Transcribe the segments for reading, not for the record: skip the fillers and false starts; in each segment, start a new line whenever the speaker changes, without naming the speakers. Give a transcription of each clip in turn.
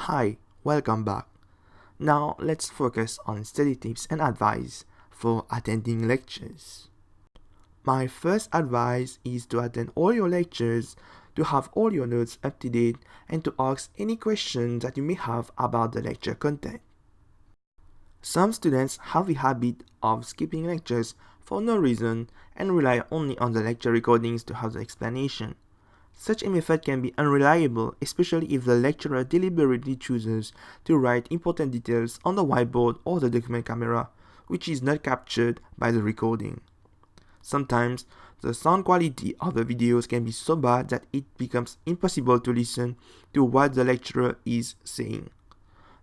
Hi, welcome back. Now let's focus on study tips and advice for attending lectures. My first advice is to attend all your lectures, to have all your notes up to date, and to ask any questions that you may have about the lecture content. Some students have the habit of skipping lectures for no reason and rely only on the lecture recordings to have the explanation. Such a method can be unreliable, especially if the lecturer deliberately chooses to write important details on the whiteboard or the document camera, which is not captured by the recording. Sometimes, the sound quality of the videos can be so bad that it becomes impossible to listen to what the lecturer is saying.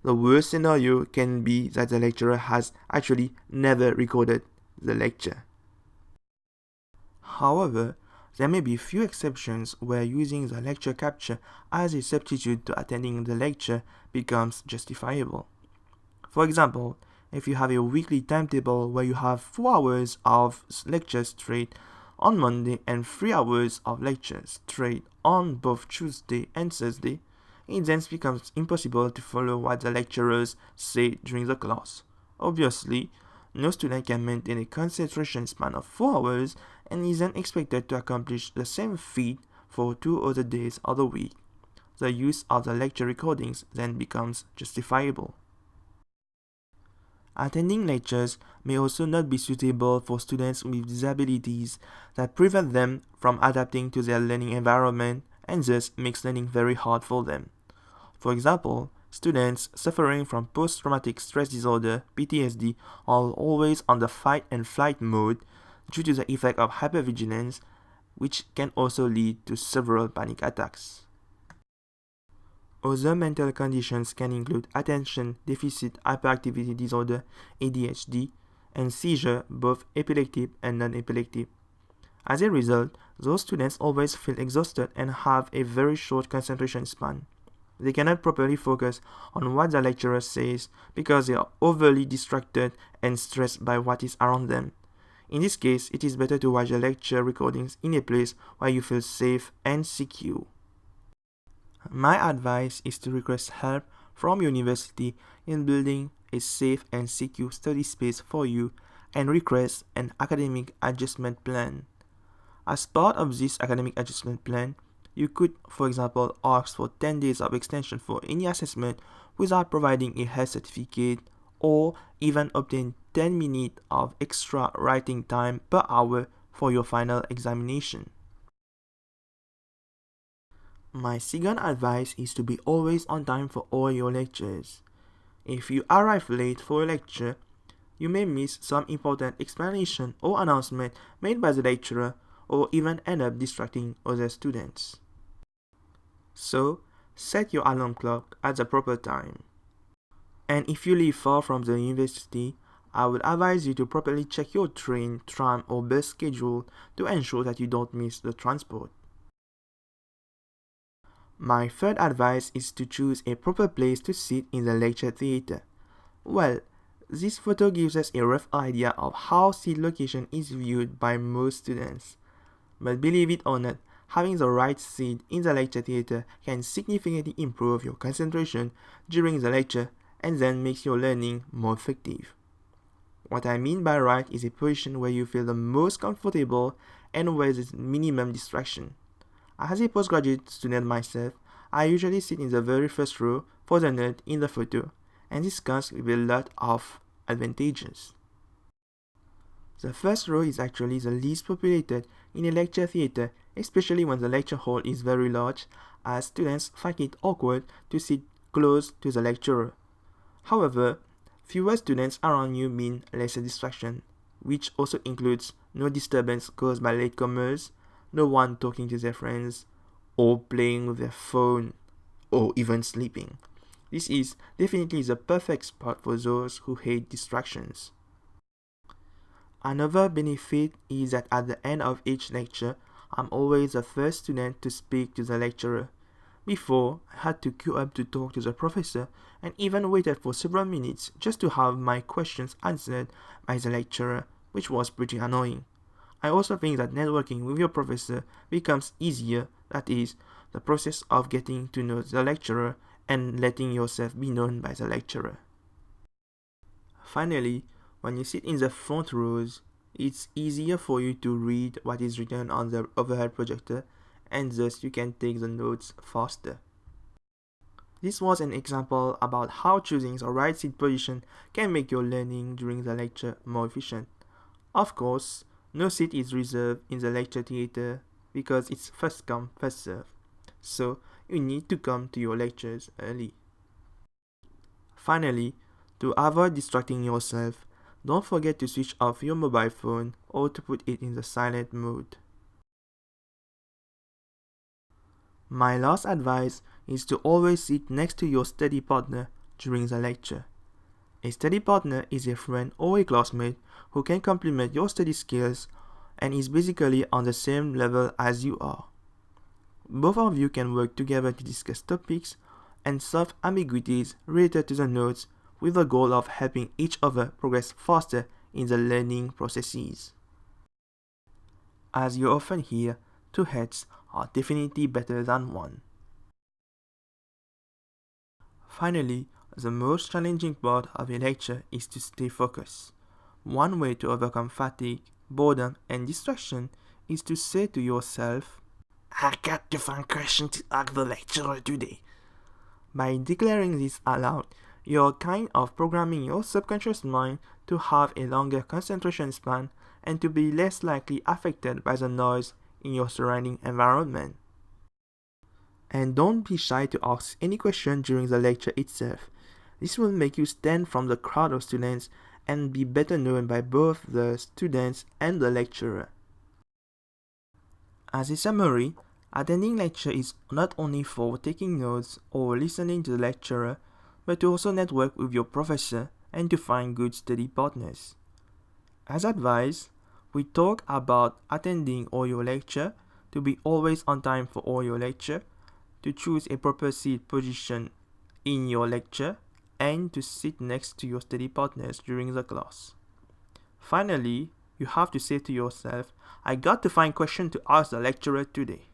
The worst scenario can be that the lecturer has actually never recorded the lecture. However, there may be few exceptions where using the lecture capture as a substitute to attending the lecture becomes justifiable. For example, if you have a weekly timetable where you have 4 hours of lectures straight on Monday and 3 hours of lectures straight on both Tuesday and Thursday, it then becomes impossible to follow what the lecturers say during the class. Obviously, no student can maintain a concentration span of 4 hours and is then expected to accomplish the same feat for 2 other days of the week. The use of the lecture recordings then becomes justifiable. Attending lectures may also not be suitable for students with disabilities that prevent them from adapting to their learning environment and thus makes learning very hard for them. For example, students suffering from post-traumatic stress disorder (PTSD) are always on the fight and flight mode due to the effect of hypervigilance, which can also lead to several panic attacks. Other mental conditions can include attention deficit hyperactivity disorder (ADHD) and seizure, both epileptic and non-epileptic. As a result, those students always feel exhausted and have a very short concentration span. They cannot properly focus on what the lecturer says because they are overly distracted and stressed by what is around them. In this case, it is better to watch the lecture recordings in a place where you feel safe and secure. My advice is to request help from your university in building a safe and secure study space for you and request an academic adjustment plan. As part of this academic adjustment plan, you could, for example, ask for 10 days of extension for any assessment without providing a health certificate, or even obtain 10 minutes of extra writing time per hour for your final examination. My second advice is to be always on time for all your lectures. If you arrive late for a lecture, you may miss some important explanation or announcement made by the lecturer, or even end up distracting other students. So, set your alarm clock at the proper time. And if you live far from the university, I would advise you to properly check your train, tram, or bus schedule to ensure that you don't miss the transport. My third advice is to choose a proper place to sit in the lecture theater. Well, this photo gives us a rough idea of how seat location is viewed by most students. But believe it or not, having the right seat in the lecture theater can significantly improve your concentration during the lecture and then makes your learning more effective. What I mean by right is a position where you feel the most comfortable and where there's minimum distraction. As a postgraduate student myself, I usually sit in the very first row for the note in the photo, and this comes with a lot of advantages. The first row is actually the least populated in a lecture theater, especially when the lecture hall is very large, as students find it awkward to sit close to the lecturer. However, fewer students around you mean lesser distraction, which also includes no disturbance caused by latecomers, no one talking to their friends, or playing with their phone, or even sleeping. This is definitely the perfect spot for those who hate distractions. Another benefit is that at the end of each lecture, I'm always the first student to speak to the lecturer. Before, I had to queue up to talk to the professor and even waited for several minutes just to have my questions answered by the lecturer, which was pretty annoying. I also think that networking with your professor becomes easier, that is, the process of getting to know the lecturer and letting yourself be known by the lecturer. Finally, when you sit in the front rows, it's easier for you to read what is written on the overhead projector, and thus you can take the notes faster. This was an example about how choosing the right seat position can make your learning during the lecture more efficient. Of course, no seat is reserved in the lecture theater because it's first come, first serve. So, you need to come to your lectures early. Finally, to avoid distracting yourself, don't forget to switch off your mobile phone or to put it in the silent mode. My last advice is to always sit next to your study partner during the lecture. A study partner is a friend or a classmate who can complement your study skills and is basically on the same level as you are. Both of you can work together to discuss topics and solve ambiguities related to the notes with the goal of helping each other progress faster in the learning processes. As you often hear, two heads are definitely better than one. Finally, the most challenging part of a lecture is to stay focused. One way to overcome fatigue, boredom, and distraction is to say to yourself, "I got to find questions to ask the lecturer today." By declaring this aloud, you're kind of programming your subconscious mind to have a longer concentration span and to be less likely affected by the noise in your surrounding environment. And don't be shy to ask any question during the lecture itself. This will make you stand from the crowd of students and be better known by both the students and the lecturer. As a summary, attending lecture is not only for taking notes or listening to the lecturer, but to also network with your professor and to find good study partners. As advised, we talk about attending all your lecture, to be always on time for all your lecture, to choose a proper seat position in your lecture, and to sit next to your study partners during the class. Finally, you have to say to yourself, "I got to find questions to ask the lecturer today."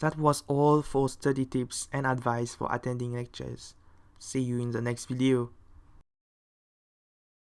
That was all for study tips and advice for attending lectures. See you in the next video.